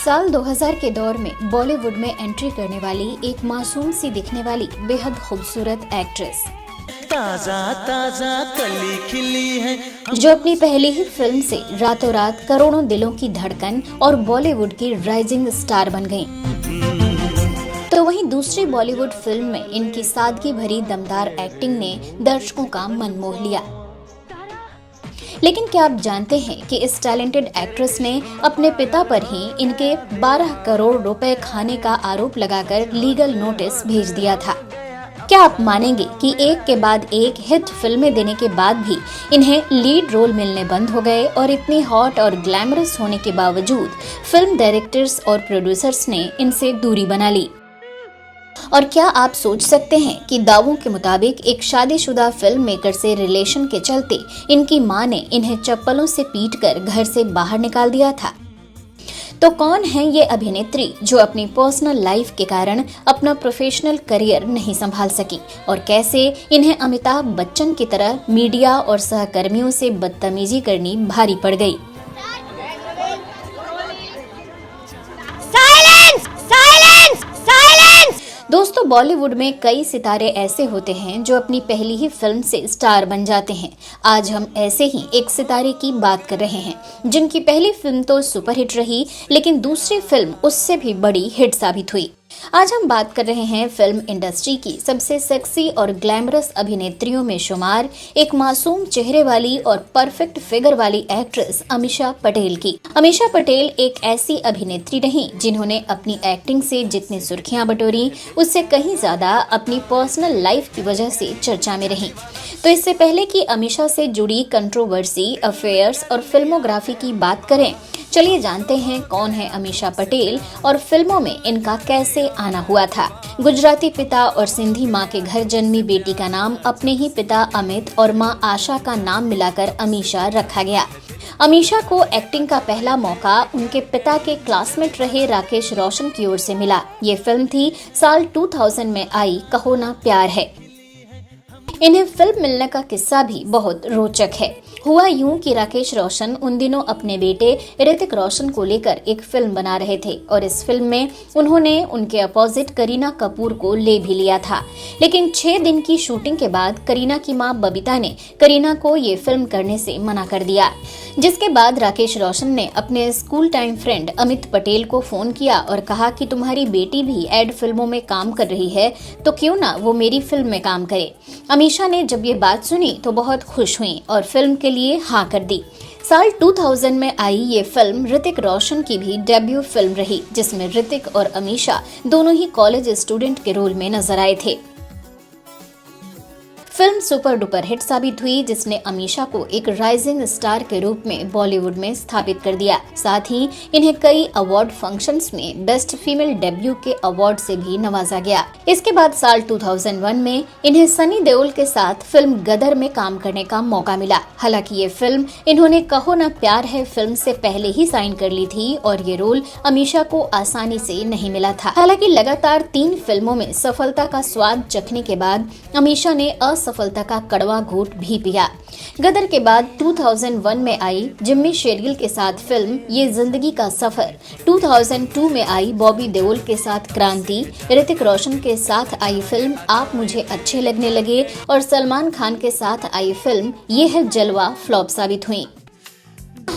साल 2000 के दौर में बॉलीवुड में एंट्री करने वाली एक मासूम सी दिखने वाली बेहद खूबसूरत एक्ट्रेस ताजा ताजा कली खिली है जो अपनी पहली ही फिल्म से रातों रात करोड़ों दिलों की धड़कन और बॉलीवुड की राइजिंग स्टार बन गईं। तो वहीं दूसरी बॉलीवुड फिल्म में इनकी सादगी भरी दमदार एक्टिंग ने दर्शकों का मन मोह लिया। लेकिन क्या आप जानते हैं कि इस टैलेंटेड एक्ट्रेस ने अपने पिता पर ही इनके 12 करोड़ रुपए खाने का आरोप लगाकर लीगल नोटिस भेज दिया था। क्या आप मानेंगे कि एक के बाद एक हिट फिल्में देने के बाद भी इन्हें लीड रोल मिलने बंद हो गए और इतनी हॉट और ग्लैमरस होने के बावजूद फिल्म डायरेक्टर्स और प्रोड्यूसर्स ने इनसे दूरी बना ली। और क्या आप सोच सकते हैं कि दावों के मुताबिक एक शादीशुदा फिल्म मेकर से रिलेशन के चलते इनकी मां ने इन्हें चप्पलों से पीटकर घर से बाहर निकाल दिया था। तो कौन है ये अभिनेत्री जो अपनी पर्सनल लाइफ के कारण अपना प्रोफेशनल करियर नहीं संभाल सकी और कैसे इन्हें अमिताभ बच्चन की तरह मीडिया और सहकर्मियों से बदतमीजी करनी भारी पड़ गई। दोस्तों, बॉलीवुड में कई सितारे ऐसे होते हैं जो अपनी पहली ही फिल्म से स्टार बन जाते हैं। आज हम ऐसे ही एक सितारे की बात कर रहे हैं जिनकी पहली फिल्म तो सुपरहिट रही, लेकिन दूसरी फिल्म उससे भी बड़ी हिट साबित हुई। आज हम बात कर रहे हैं फिल्म इंडस्ट्री की सबसे सेक्सी और ग्लैमरस अभिनेत्रियों में शुमार एक मासूम चेहरे वाली और परफेक्ट फिगर वाली एक्ट्रेस अमीषा पटेल की। अमीषा पटेल एक ऐसी अभिनेत्री रहीं जिन्होंने अपनी एक्टिंग से जितनी सुर्खियां बटोरी उससे कहीं ज्यादा अपनी पर्सनल लाइफ की वजह से चर्चा में रहीं। तो इससे पहले कि अमीषा से जुड़ी कंट्रोवर्सी, अफेयर्स और फिल्मोग्राफी की बात करें, चलिए जानते हैं कौन है अमीषा पटेल और फिल्मों में इनका कैसे आना हुआ था। गुजराती पिता और सिंधी मां के घर जन्मी बेटी का नाम अपने ही पिता अमित और मां आशा का नाम मिलाकर अमीषा रखा गया। अमीषा को एक्टिंग का पहला मौका उनके पिता के क्लासमेट रहे राकेश रोशन की ओर से मिला। ये फिल्म थी साल 2000 में आई कहो ना प्यार है। इन्हें फिल्म मिलने का किस्सा भी बहुत रोचक है। हुआ यूं कि राकेश रोशन उन दिनों अपने बेटे ऋतिक रोशन को लेकर एक फिल्म बना रहे थे और इस फिल्म में उन्होंने उनके अपोजिट करीना कपूर को ले भी लिया था। लेकिन 6 दिन की शूटिंग के बाद करीना की मां बबीता ने करीना को ये फिल्म करने से मना कर दिया, जिसके बाद राकेश रोशन ने अपने school time friend Amit Patel को फोन किया और कहा कि तुम्हारी बेटी भी एड फिल्मों में काम कर रही है तो क्यों ना वो मेरी फिल्म में काम करे। अमीषा ने जब ये बात सुनी तो बहुत खुश हुई और फिल्म के लिए हाँ कर दी। साल 2000 में आई ये फिल्म ऋतिक रोशन की भी डेब्यू फिल्म रही, जिसमें ऋतिक और अमीषा दोनों ही कॉलेज स्टूडेंट के रोल में नजर आए थे। फिल्म सुपर डुपर हिट साबित हुई, जिसने अमीषा को एक राइजिंग स्टार के रूप में बॉलीवुड में स्थापित कर दिया। साथ ही इन्हें कई अवार्ड फंक्शंस में बेस्ट फीमेल डेब्यू के अवार्ड से भी नवाजा गया। इसके बाद साल 2001 में इन्हें सनी देओल के साथ फिल्म गदर में काम करने का मौका मिला। हालांकि ये फिल्म इन्होंने कहो ना प्यार है फिल्म से पहले ही साइन कर ली थी और ये रोल अमीषा को आसानी से नहीं मिला था। हालांकि लगातार 3 फिल्मों में सफलता का स्वाद चखने के बाद अमीषा ने असफलता का कड़वा घूंट भी पिया। गदर के बाद 2001 में आई जिम्मी शेरगिल के साथ फिल्म ये जिंदगी का सफर, 2002 में आई बॉबी देओल के साथ क्रांति, ऋतिक रोशन के साथ आई फिल्म आप मुझे अच्छे लगने लगे और सलमान खान के साथ आई फिल्म ये है जलवा फ्लॉप साबित हुई।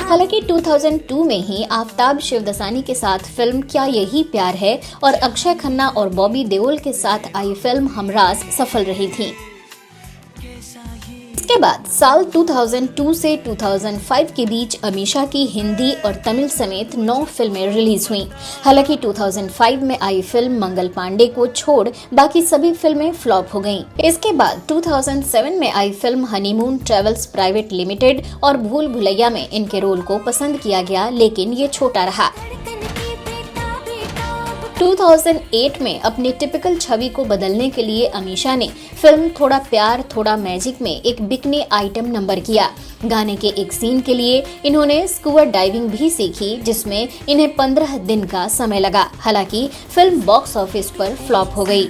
हालांकि 2002 में ही आफताब शिवदसानी के साथ फिल्म क्या यही प्यार है और अक्षय खन्ना और बॉबी देओल के साथ आई फिल्म हमराज सफल रही थी। इसके बाद साल 2002 से 2005 के बीच अमीषा की हिंदी और तमिल समेत 9 फिल्में रिलीज हुईं। हालांकि 2005 में आई फिल्म मंगल पांडे को छोड़ बाकी सभी फिल्में फ्लॉप हो गईं। इसके बाद 2007 में आई film Honeymoon Travels Private Limited और भूल भुलैया में इनके रोल को पसंद किया गया, लेकिन ये छोटा रहा। 2008 में अपनी टिपिकल छवि को बदलने के लिए अमीषा ने फिल्म थोड़ा प्यार थोड़ा मैजिक में एक बिकनी आइटम नंबर किया। गाने के एक सीन के लिए इन्होंने स्कूबा डाइविंग भी सीखी, जिसमें इन्हें 15 दिन का समय लगा। हालांकि फिल्म बॉक्स ऑफिस पर फ्लॉप हो गई।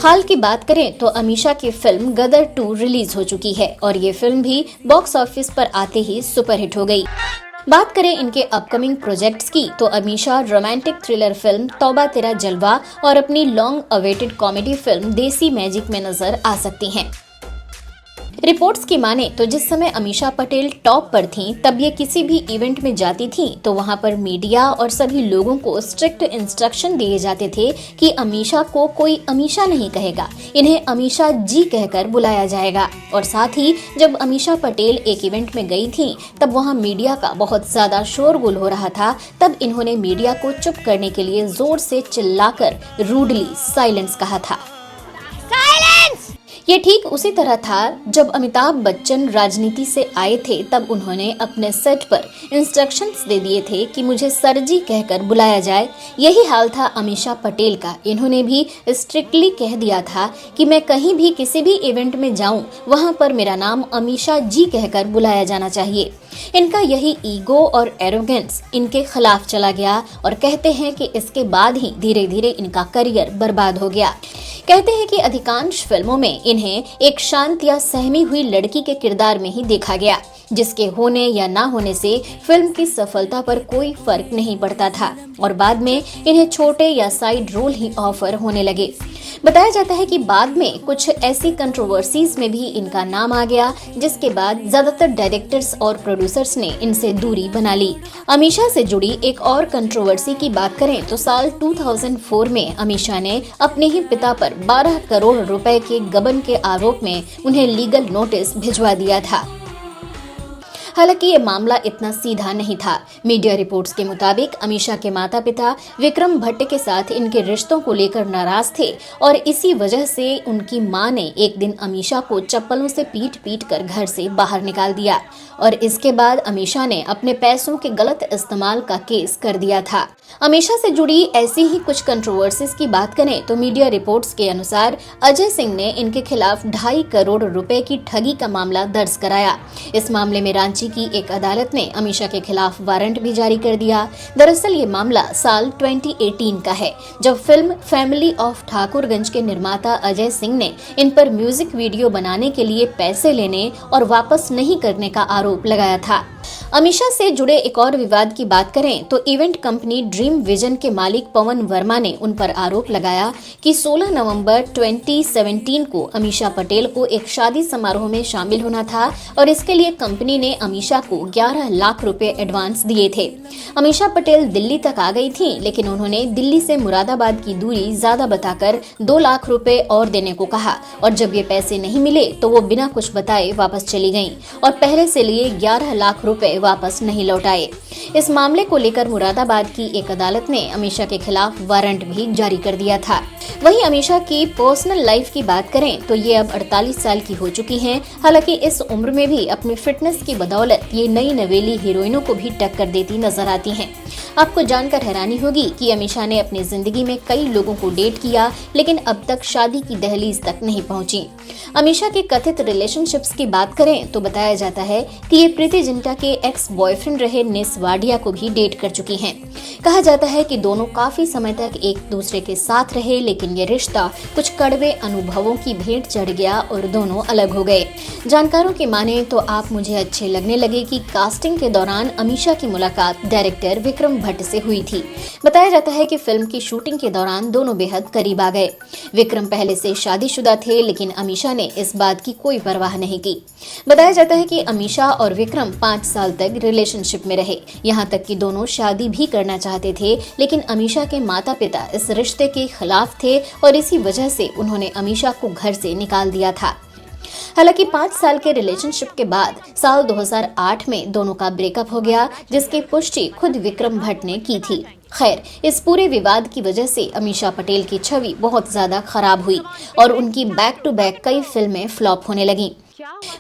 हाल की बात करें तो अमीषा की फिल्म गदर 2 रिलीज हो चुकी है और ये फिल्म भी बॉक्स ऑफिस पर आते ही सुपरहिट हो गई। बात करें इनके अपकमिंग प्रोजेक्ट्स की तो अमीषा रोमांटिक थ्रिलर फिल्म तौबा तेरा जलवा और अपनी लॉन्ग अवेटेड कॉमेडी फिल्म देसी मैजिक में नजर आ सकती हैं। रिपोर्ट्स की माने तो जिस समय अमीषा पटेल टॉप पर थीं, तब ये किसी भी इवेंट में जाती थीं तो वहां पर मीडिया और सभी लोगों को स्ट्रिक्ट इंस्ट्रक्शन दिए जाते थे कि अमीषा को कोई अमीषा नहीं कहेगा, इन्हें अमीषा जी कहकर बुलाया जाएगा। और साथ ही जब अमीषा पटेल एक इवेंट में गई थीं, तब वहां मीडिया का बहुत ज्यादा शोरगुल हो रहा था। तब इन्होंने मीडिया को चुप करने के लिए जोर से चिल्लाकर रूडली साइलेंस कहा था। ये ठीक उसी तरह था जब अमिताभ बच्चन राजनीति से आए थे, तब उन्होंने अपने सेट पर इंस्ट्रक्शंस दे दिए थे कि मुझे सरजी कहकर बुलाया जाए। यही हाल था अमीषा पटेल का। इन्होंने भी स्ट्रिक्टली कह दिया था कि मैं कहीं भी किसी भी इवेंट में जाऊं, वहां पर मेरा नाम अमीषा जी कहकर बुलाया जाना चाहिए। इनका यही ईगो और एरोगेंस इनके खिलाफ चला गया और कहते हैं कि इसके बाद ही धीरे धीरे इनका करियर बर्बाद हो गया। कहते हैं कि अधिकांश फिल्मों में इन्हें एक शांत या सहमी हुई लड़की के किरदार में ही देखा गया, जिसके होने या ना होने से फिल्म की सफलता पर कोई फर्क नहीं पड़ता था और बाद में इन्हें छोटे या साइड रोल ही ऑफर होने लगे। बताया जाता है कि बाद में कुछ ऐसी कंट्रोवर्सीज में भी इनका नाम आ गया, जिसके बाद ज्यादातर डायरेक्टर्स और प्रोड्यूसर्स ने इनसे दूरी बना ली। अमीषा से जुड़ी एक और कंट्रोवर्सी की बात करें तो साल 2004 में अमीषा ने अपने ही पिता पर 12 करोड़ रुपए के गबन के आरोप में उन्हें लीगल नोटिस भिजवा दिया था। हालांकि ये मामला इतना सीधा नहीं था। मीडिया रिपोर्ट्स के मुताबिक अमीषा के माता पिता विक्रम भट्ट के साथ इनके रिश्तों को लेकर नाराज थे और इसी वजह से उनकी मां ने एक दिन अमीषा को चप्पलों से पीट पीट कर घर से बाहर निकाल दिया और इसके बाद अमीषा ने अपने पैसों के गलत इस्तेमाल का केस कर दिया था। अमीषा से जुड़ी ऐसी ही कुछ कंट्रोवर्सीज की बात करें तो मीडिया रिपोर्ट्स के अनुसार अजय सिंह ने इनके खिलाफ 2.5 करोड़ रुपए की ठगी का मामला दर्ज कराया। इस मामले में रांची की एक अदालत ने अमीषा के खिलाफ वारंट भी जारी कर दिया। दरअसल ये मामला साल 2018 का है, जब फिल्म फैमिली ऑफ ठाकुरगंज के निर्माता अजय सिंह ने इन पर म्यूजिक वीडियो बनाने के लिए पैसे लेने और वापस नहीं करने का आरोप लगाया था। अमीषा से जुड़े एक और विवाद की बात करें तो इवेंट कंपनी ड्रीम विजन के मालिक पवन वर्मा ने उन पर आरोप लगाया कि 16 नवंबर 2017 को अमीषा पटेल को एक शादी समारोह में शामिल होना था और इसके लिए कंपनी ने अमीषा को 11 लाख रुपए एडवांस दिए थे। अमीषा पटेल दिल्ली तक आ गई थी, लेकिन उन्होंने दिल्ली से मुरादाबाद की दूरी ज्यादा बताकर 2 लाख रुपए और देने को कहा और जब ये पैसे नहीं मिले तो वो बिना कुछ बताए वापस चली गयी और पहले से लिए 11 लाख रुपए वापस नहीं लौटाए। इस मामले को लेकर मुरादाबाद की एक अदालत ने अमीषा के खिलाफ वारंट भी जारी कर दिया था। वहीं अमीषा की पर्सनल लाइफ की बात करें तो ये अब 48 साल की हो चुकी हैं। हालांकि इस उम्र में भी अपनी फिटनेस की बदौलत ये नई नवेली हीरोइनों को भी टक्कर देती नजर आती हैं। आपको जानकर हैरानी होगी कि अमीषा ने अपनी जिंदगी में कई लोगों को डेट किया, लेकिन अब तक शादी की दहलीज तक नहीं पहुंची। अमीषा के कथित रिलेशनशिप्स की बात करें तो बताया जाता है कि ये प्रीति जिंटा के एक्स बॉयफ्रेंड रहे निस वाडिया को भी डेट कर चुकी हैं। कहा जाता है कि दोनों काफी समय तक एक दूसरे के साथ रहे, लेकिन ये रिश्ता कुछ कड़वे अनुभवों की भेंट चढ़ गया और दोनों अलग हो गए। जानकारों की माने तो आप मुझे अच्छे लगने लगे कि कास्टिंग के दौरान अमीषा की मुलाकात डायरेक्टर विक्रम भट्ट से हुई थी। बताया जाता है कि फिल्म की शूटिंग के दौरान दोनों बेहद करीब आ गए। विक्रम पहले से शादीशुदा थे, लेकिन अमीषा ने इस बात की कोई परवाह नहीं की। बताया जाता है कि अमीषा और विक्रम 5 साल तक रिलेशनशिप में रहे, यहाँ तक कि दोनों शादी भी करना चाहते थे, लेकिन अमीषा के माता पिता इस रिश्ते के खिलाफ थे और इसी वजह से उन्होंने अमीषा को घर से निकाल दिया था। हालांकि 5 साल के रिलेशनशिप के बाद साल 2008 में दोनों का ब्रेकअप हो गया, जिसकी पुष्टि खुद विक्रम भट्ट ने की थी। खैर, इस पूरे विवाद की वजह से अमीषा पटेल की छवि बहुत ज्यादा खराब हुई और उनकी बैक टू बैक कई फिल्में फ्लॉप होने लगीं।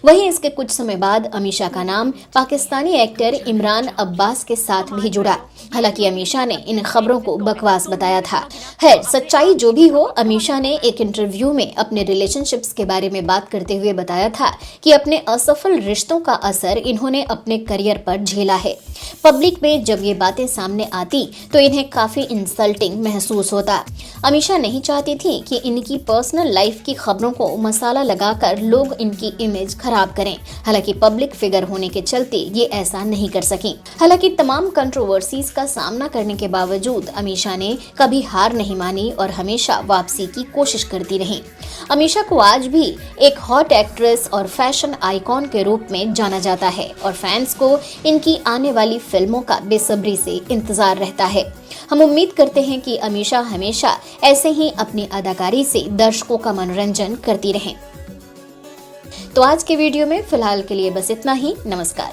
वहीं इसके कुछ समय बाद अमीषा का नाम पाकिस्तानी एक्टर इमरान अब्बास के साथ भी जुड़ा। हालांकि अमीषा ने इन खबरों को बकवास बताया था। खैर, सच्चाई जो भी हो, अमीषा ने एक इंटरव्यू में अपने रिलेशनशिप्स के बारे में बात करते हुए बताया था कि अपने असफल रिश्तों का असर इन्होंने अपने करियर पर झेला है। पब्लिक में जब ये बातें सामने आती तो इन्हें काफी इंसल्टिंग महसूस होता। अमीषा नहीं चाहती थी कि इनकी पर्सनल लाइफ की खबरों को मसाला लगाकर लोग इनकी इमेज खराब करें। हालांकि पब्लिक फिगर होने के चलते ये ऐसा नहीं कर सकी। हालांकि तमाम कंट्रोवर्सीज का सामना करने के बावजूद अमीषा ने कभी हार नहीं मानी और हमेशा वापसी की कोशिश करती रही। अमीषा को आज भी एक हॉट एक्ट्रेस और फैशन आइकॉन के रूप में जाना जाता है और फैंस को इनकी आने वाली फिल्मों का बेसब्री से इंतजार रहता है। हम उम्मीद करते हैं कि अमीषा हमेशा ऐसे ही अपनी अदाकारी से दर्शकों का मनोरंजन करती रहें। तो आज के वीडियो में फिलहाल के लिए बस इतना ही। नमस्कार।